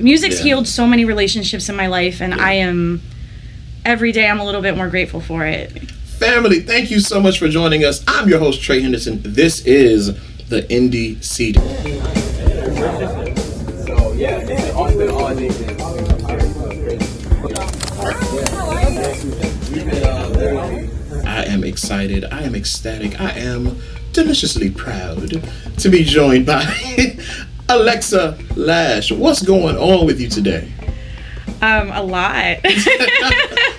music's healed so many relationships in my life, and every day I'm a little bit more grateful for it. Family, thank you so much for joining us. I'm your host, Tre Henderson. This is the Indie CD. I am excited. I am ecstatic. I am deliciously proud to be joined by Alexa Lash. What's going on with you today? A lot.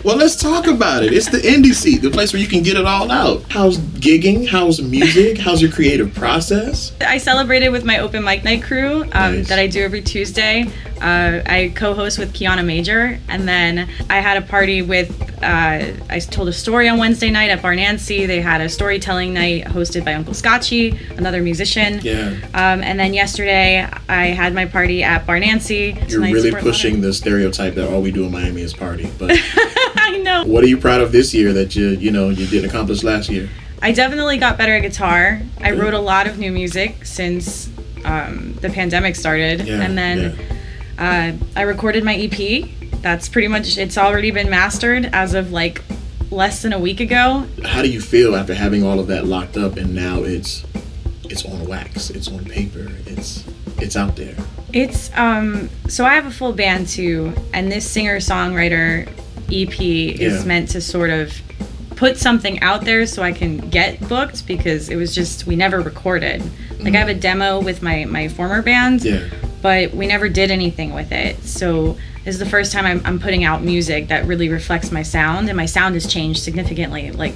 Well, let's talk about it. It's the Indie Seat, the place where you can get it all out. How's gigging? How's music? How's your creative process? I celebrated with my open mic night crew Nice. that I do every Tuesday. I co-host with Quiana Major, and then I had a party with, I told a story on Wednesday night at Bar Nancy. They had a storytelling night hosted by Uncle Scotchy, another musician. Yeah. And then yesterday I had my party at Bar Nancy. You're really pushing the stereotype that all we do in Miami is party. But I know. what are you proud of this year that you didn't accomplish last year? I definitely got better at guitar. I wrote a lot of new music since the pandemic started. Yeah, and then I recorded my EP. That's pretty much, it's already been mastered as of like less than a week ago. How do you feel after having all of that locked up and now it's on wax, it's on paper, it's out there? It's so I have a full band too, and this singer-songwriter EP is meant to sort of put something out there so I can get booked, because it was just, we never recorded. Like I have a demo with my former band, but we never did anything with it. So this is the first time I'm putting out music that really reflects my sound, and my sound has changed significantly. Like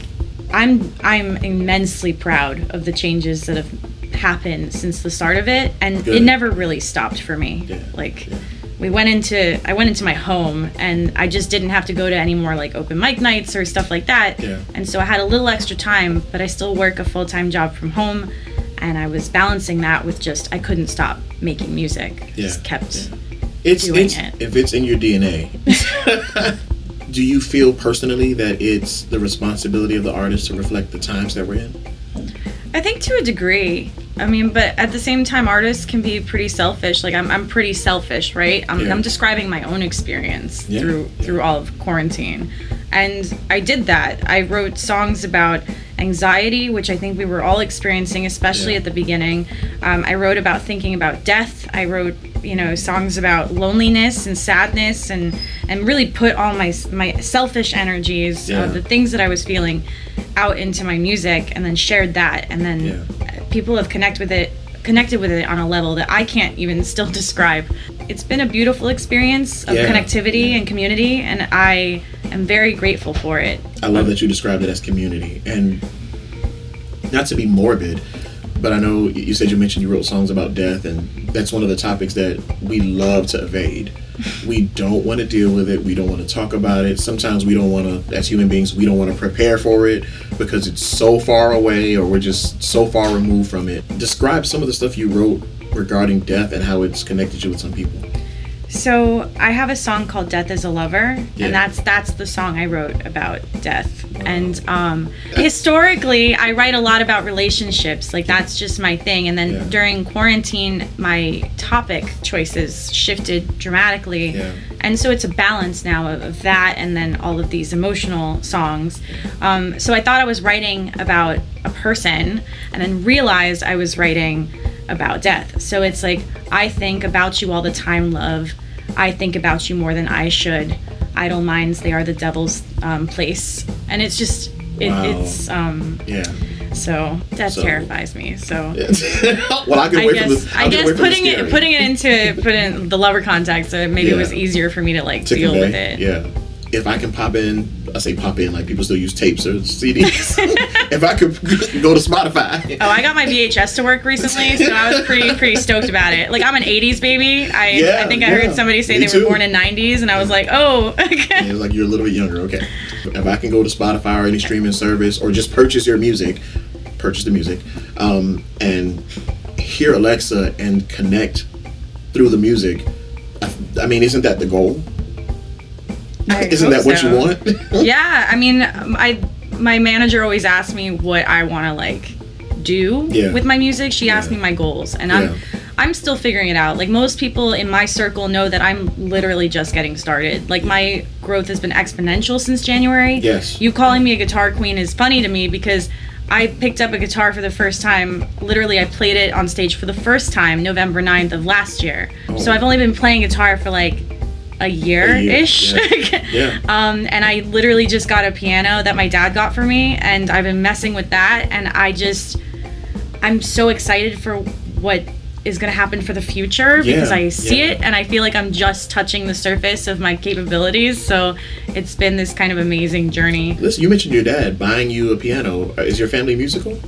I'm immensely proud of the changes that have happened since the start of it, and it never really stopped for me. I went into my home, and I just didn't have to go to any more like open mic nights or stuff like that. And so I had a little extra time, but I still work a full-time job from home, and I was balancing that with just, I couldn't stop making music. Just kept doing it. If it's in your DNA. Do you feel personally that it's the responsibility of the artist to reflect the times that we're in? I think to a degree. I mean, but at the same time, artists can be pretty selfish. Like I'm pretty selfish, right? I'm describing my own experience through all of quarantine, and I did that. I wrote songs about anxiety, which I think we were all experiencing, especially at the beginning. I wrote about thinking about death. I wrote, songs about loneliness and sadness, and really put all my selfish energies, the things that I was feeling, out into my music, and then shared that, and then people have connected with it on a level that I can't even still describe. It's been a beautiful experience of connectivity and community, and I am very grateful for it. I love that you described it as community, and not to be morbid, but I know you mentioned you wrote songs about death, and that's one of the topics that we love to evade. We don't want to deal with it. We don't want to talk about it. Sometimes we don't want to, as human beings, we don't want to prepare for it because it's so far away, or we're just so far removed from it. Describe some of the stuff you wrote regarding death and how it's connected you with some people. So I have a song called Death is a Lover, and that's the song I wrote about death. Wow. And historically, I write a lot about relationships. Like that's just my thing. And then during quarantine, my topic choices shifted dramatically. And so it's a balance now of that, and then all of these emotional songs. So I thought I was writing about a person, and then realized I was writing about death. So it's like, I think about you all the time, love. I think about you more than I should. Idle minds, they are the devil's place. And it's just, it's so that terrifies me. So well, I guess putting it in the lover context, maybe it was easier for me to deal with it. Yeah. If I can pop in, like people still use tapes or CDs. If I could go to Spotify. Oh, I got my VHS to work recently, so I was pretty stoked about it. Like, I'm an 80s baby. I think I heard somebody say they were born in 90s, and I was like, oh, okay. It was like, you're a little bit younger, okay. If I can go to Spotify or any streaming service, or just purchase the music, and hear Alexa and connect through the music, I mean, isn't that the goal? Isn't that what you want? Yeah, I mean, my manager always asks me what I want to do with my music. She asked me my goals, and I'm still figuring it out. Like, most people in my circle know that I'm literally just getting started. Like, my growth has been exponential since January. Yes. You calling me a guitar queen is funny to me because I picked up a guitar for the first time. Literally, I played it on stage for the first time November 9th of last year. Oh. So I've only been playing guitar for like a year-ish. Yeah. And I literally just got a piano that my dad got for me, and I've been messing with that, and I'm so excited for what is going to happen for the future because I see it, and I feel like I'm just touching the surface of my capabilities. So it's been this kind of amazing journey. Listen, you mentioned your dad buying you a piano. Is your family musical?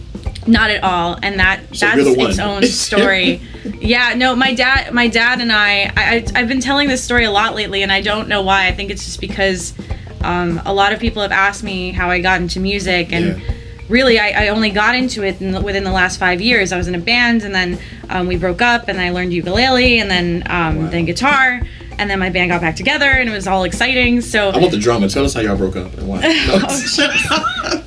Not at all, and that's its own story. Yeah, no, my dad and I've been telling this story a lot lately, and I don't know why. I think it's just because a lot of people have asked me how I got into music, and really I only got into it within the last 5 years. I was in a band, and then we broke up, and I learned ukulele, and then guitar. And then my band got back together, and it was all exciting. So I want the drama. Tell us how y'all broke up and why.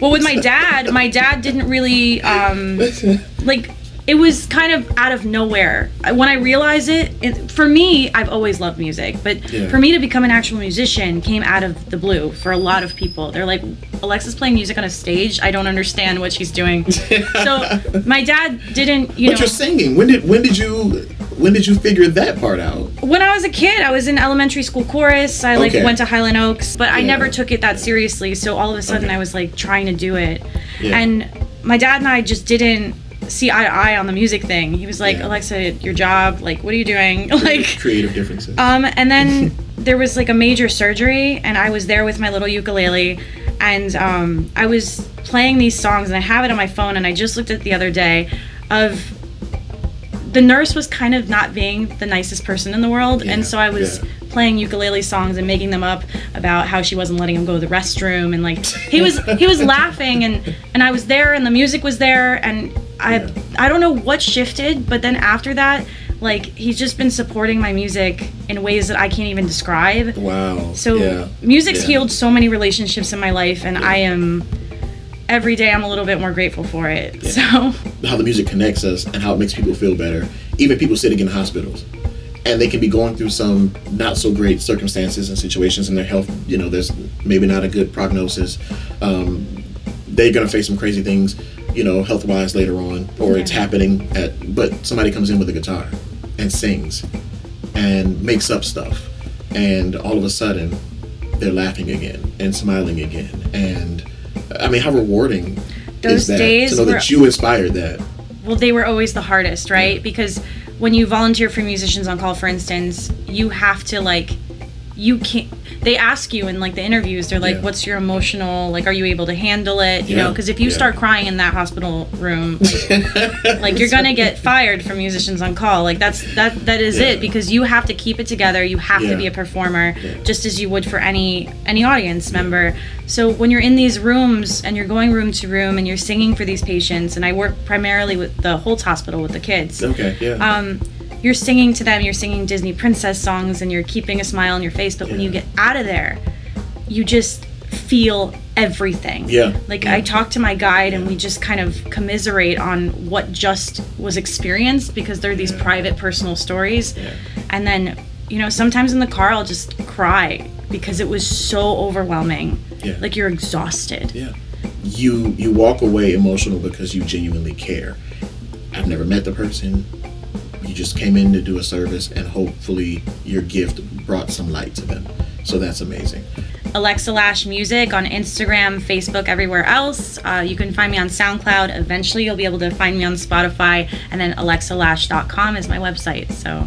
Well, with my dad didn't really like. It was kind of out of nowhere. When I realized it, for me, I've always loved music, but for me to become an actual musician came out of the blue for a lot of people. They're like, Alexa's playing music on a stage. I don't understand what she's doing. So my dad didn't, But you're singing. When did you figure that part out? When I was a kid, I was in elementary school chorus. I went to Highland Oaks, but I never took it that seriously. So all of a sudden I was like trying to do it. Yeah. And my dad and I just didn't see eye to eye on the music thing. He was like, Alexa, your job, like, what are you doing? Like, creative differences. And then there was like a major surgery, and I was there with my little ukulele, and I was playing these songs, and I have it on my phone, and I just looked at it the other day of the nurse was kind of not being the nicest person in the world, and so I was playing ukulele songs and making them up about how she wasn't letting him go to the restroom, and like he was laughing, and I was there, and the music was there, and I don't know what shifted, but then after that, like, he's just been supporting my music in ways that I can't even describe. Wow. So music's healed so many relationships in my life, and every day I'm a little bit more grateful for it. So how the music connects us and how it makes people feel better. Even people sitting in hospitals, and they can be going through some not so great circumstances and situations in their health. There's maybe not a good prognosis. They're gonna face some crazy things, health wise later on, or it's happening but somebody comes in with a guitar and sings and makes up stuff, and all of a sudden they're laughing again and smiling again. And I mean, how rewarding those is that days to know that you inspired that? Well, they were always the hardest, right? Because when you volunteer for Musicians on Call, for instance, you have to, like, you can't, they ask you in like the interviews, they're like, what's your emotional, like, are you able to handle it? You know, because if you start crying in that hospital room, like you're gonna get fired from Musicians on Call. Like that is it, because you have to keep it together. You have to be a performer, just as you would for any audience member. So when you're in these rooms and you're going room to room and you're singing for these patients, and I work primarily with the Holtz Hospital with the kids. You're singing to them, you're singing Disney princess songs, and you're keeping a smile on your face, but when you get out of there, you just feel everything. I talk to my guide, and we just kind of commiserate on what just was experienced, because they're these private, personal stories. And then, sometimes in the car, I'll just cry, because it was so overwhelming. Like, you're exhausted. You walk away emotional because you genuinely care. I've never met the person. You just came in to do a service, and hopefully your gift brought some light to them. So that's amazing. Alexa Lash Music on Instagram, Facebook, everywhere else. You can find me on SoundCloud. Eventually you'll be able to find me on Spotify, and then alexalash.com is my website. So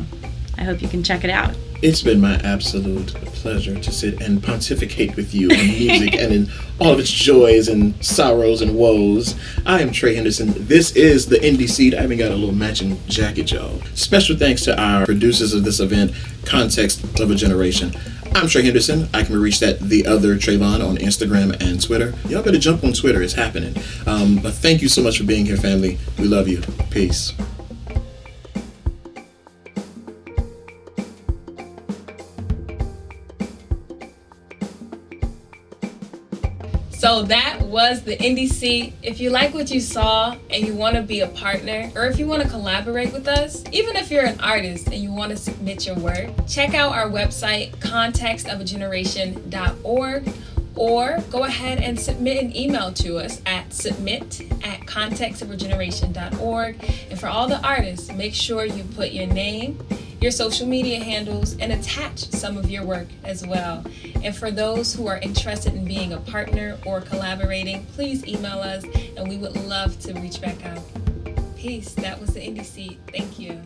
I hope you can check it out. It's been my absolute pleasure to sit and pontificate with you on music and in all of its joys and sorrows and woes. I am Tre Henderson. This is the Indie Seed. I even got a little matching jacket, y'all. Special thanks to our producers of this event, Context of a Generation. I'm Tre Henderson. I can be reached at The Other Trayvon on Instagram and Twitter. Y'all better jump on Twitter. It's happening. But thank you so much for being here, family. We love you. Peace. So that was the Indie Seat. If you like what you saw and you want to be a partner, or if you want to collaborate with us, even if you're an artist and you want to submit your work, check out our website, contextofageneration.org, or go ahead and submit an email to us at submit@contextofageneration.org. And for all the artists, make sure you put your name, your social media handles, and attach some of your work as well. And for those who are interested in being a partner or collaborating, please email us and we would love to reach back out. Peace. That was the Indie Seat. Thank you.